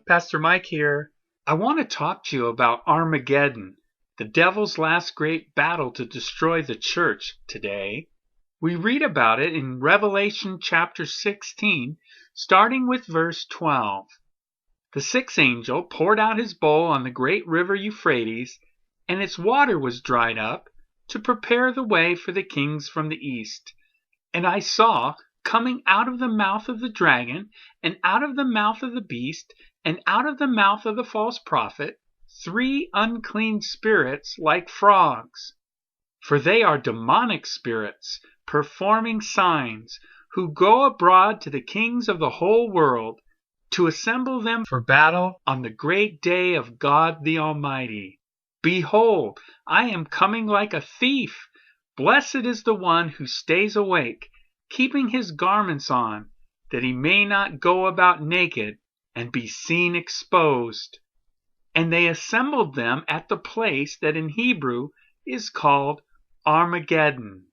Pastor Mike here. I want to talk to you about Armageddon, the devil's last great battle to destroy the church today. We read about it in Revelation chapter 16, starting with verse 12. The sixth angel poured out his bowl on the great river Euphrates, and its water was dried up, to prepare the way for the kings from the east. And I saw, coming out of the mouth of the dragon, and out of the mouth of the beast, and out of the mouth of the false prophet, 3 unclean spirits like frogs. For they are demonic spirits, performing signs, who go abroad to the kings of the whole world, to assemble them for battle on the great day of God the Almighty. Behold, I am coming like a thief. Blessed is the one who stays awake, keeping his garments on, that he may not go about naked and be seen exposed. And they assembled them at the place that in Hebrew is called Armageddon.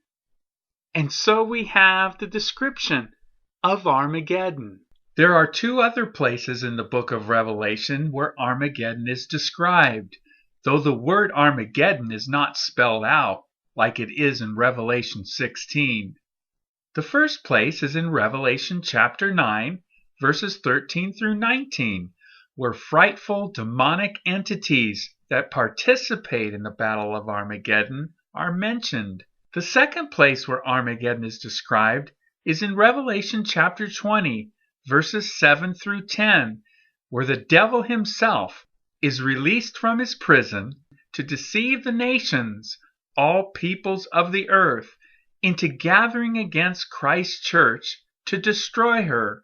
And so we have the description of Armageddon. There are 2 other places in the book of Revelation where Armageddon is described, though the word Armageddon is not spelled out like it is in Revelation 16. The first place is in Revelation chapter 9, verses 13 through 19, where frightful demonic entities that participate in the Battle of Armageddon are mentioned. The second place where Armageddon is described is in Revelation chapter 20, verses 7 through 10, where the devil himself is released from his prison to deceive the nations, all peoples of the earth, into gathering against Christ's church to destroy her.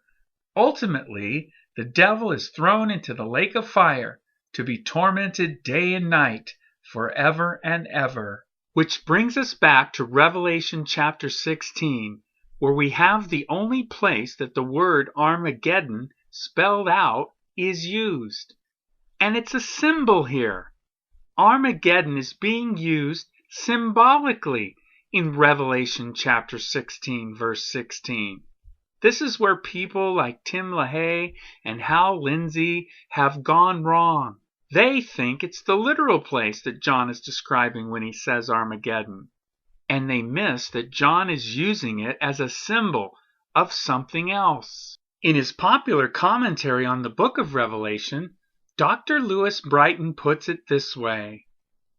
Ultimately, the devil is thrown into the lake of fire to be tormented day and night forever and ever. Which brings us back to Revelation chapter 16, where we have the only place that the word Armageddon spelled out is used. And it's a symbol here. Armageddon is being used symbolically in Revelation chapter 16, verse 16. This is where people like Tim LaHaye and Hal Lindsey have gone wrong. They think it's the literal place that John is describing when he says Armageddon. And they miss that John is using it as a symbol of something else. In his popular commentary on the book of Revelation, Dr. Lewis Brighton puts it this way: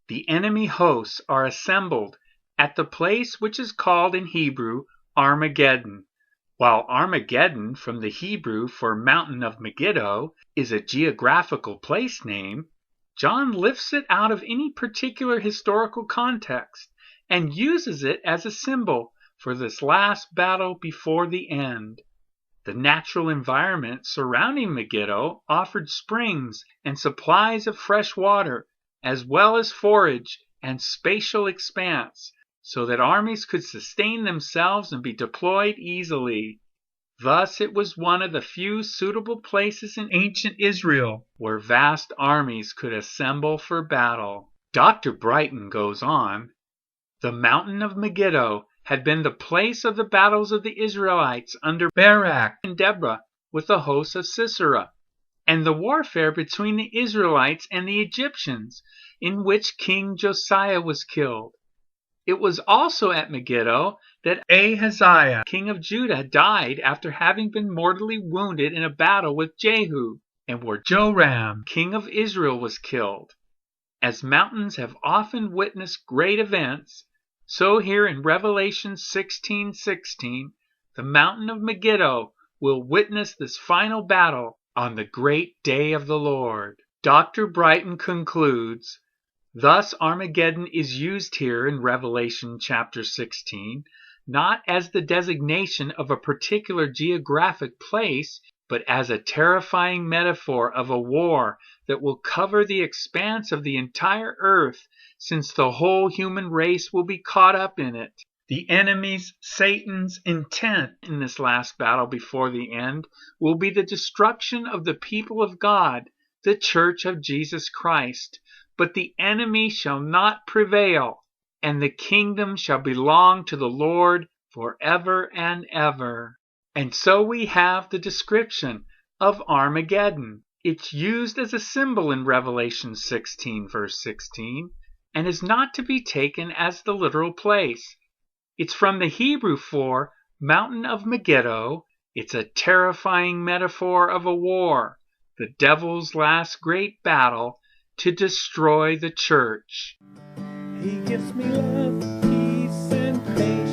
the enemy hosts are assembled at the place which is called in Hebrew Armageddon. While Armageddon, from the Hebrew for mountain of Megiddo, is a geographical place name, John lifts it out of any particular historical context and uses it as a symbol for this last battle before the end. The natural environment surrounding Megiddo offered springs and supplies of fresh water, as well as forage and spatial expanse, so that armies could sustain themselves and be deployed easily. Thus it was one of the few suitable places in ancient Israel where vast armies could assemble for battle. Dr. Brighton goes on, the mountain of Megiddo had been the place of the battles of the Israelites under Barak and Deborah with the hosts of Sisera, and the warfare between the Israelites and the Egyptians, in which King Josiah was killed. It was also at Megiddo that Ahaziah, king of Judah, died after having been mortally wounded in a battle with Jehu, and where Joram, king of Israel, was killed. As mountains have often witnessed great events, so here in Revelation 16:16, the mountain of Megiddo will witness this final battle on the great day of the Lord. Dr. Brighton concludes, thus Armageddon is used here in Revelation chapter 16, not as the designation of a particular geographic place, but as a terrifying metaphor of a war that will cover the expanse of the entire earth, since the whole human race will be caught up in it. The enemy's, Satan's, intent in this last battle before the end will be the destruction of the people of God, the Church of Jesus Christ. But the enemy shall not prevail, and the kingdom shall belong to the Lord forever and ever. And so we have the description of Armageddon. It's used as a symbol in Revelation 16, verse 16, and is not to be taken as the literal place. It's from the Hebrew for Mountain of Megiddo. It's a terrifying metaphor of a war, the devil's last great battle to destroy the church. He gives me love, peace, and patience.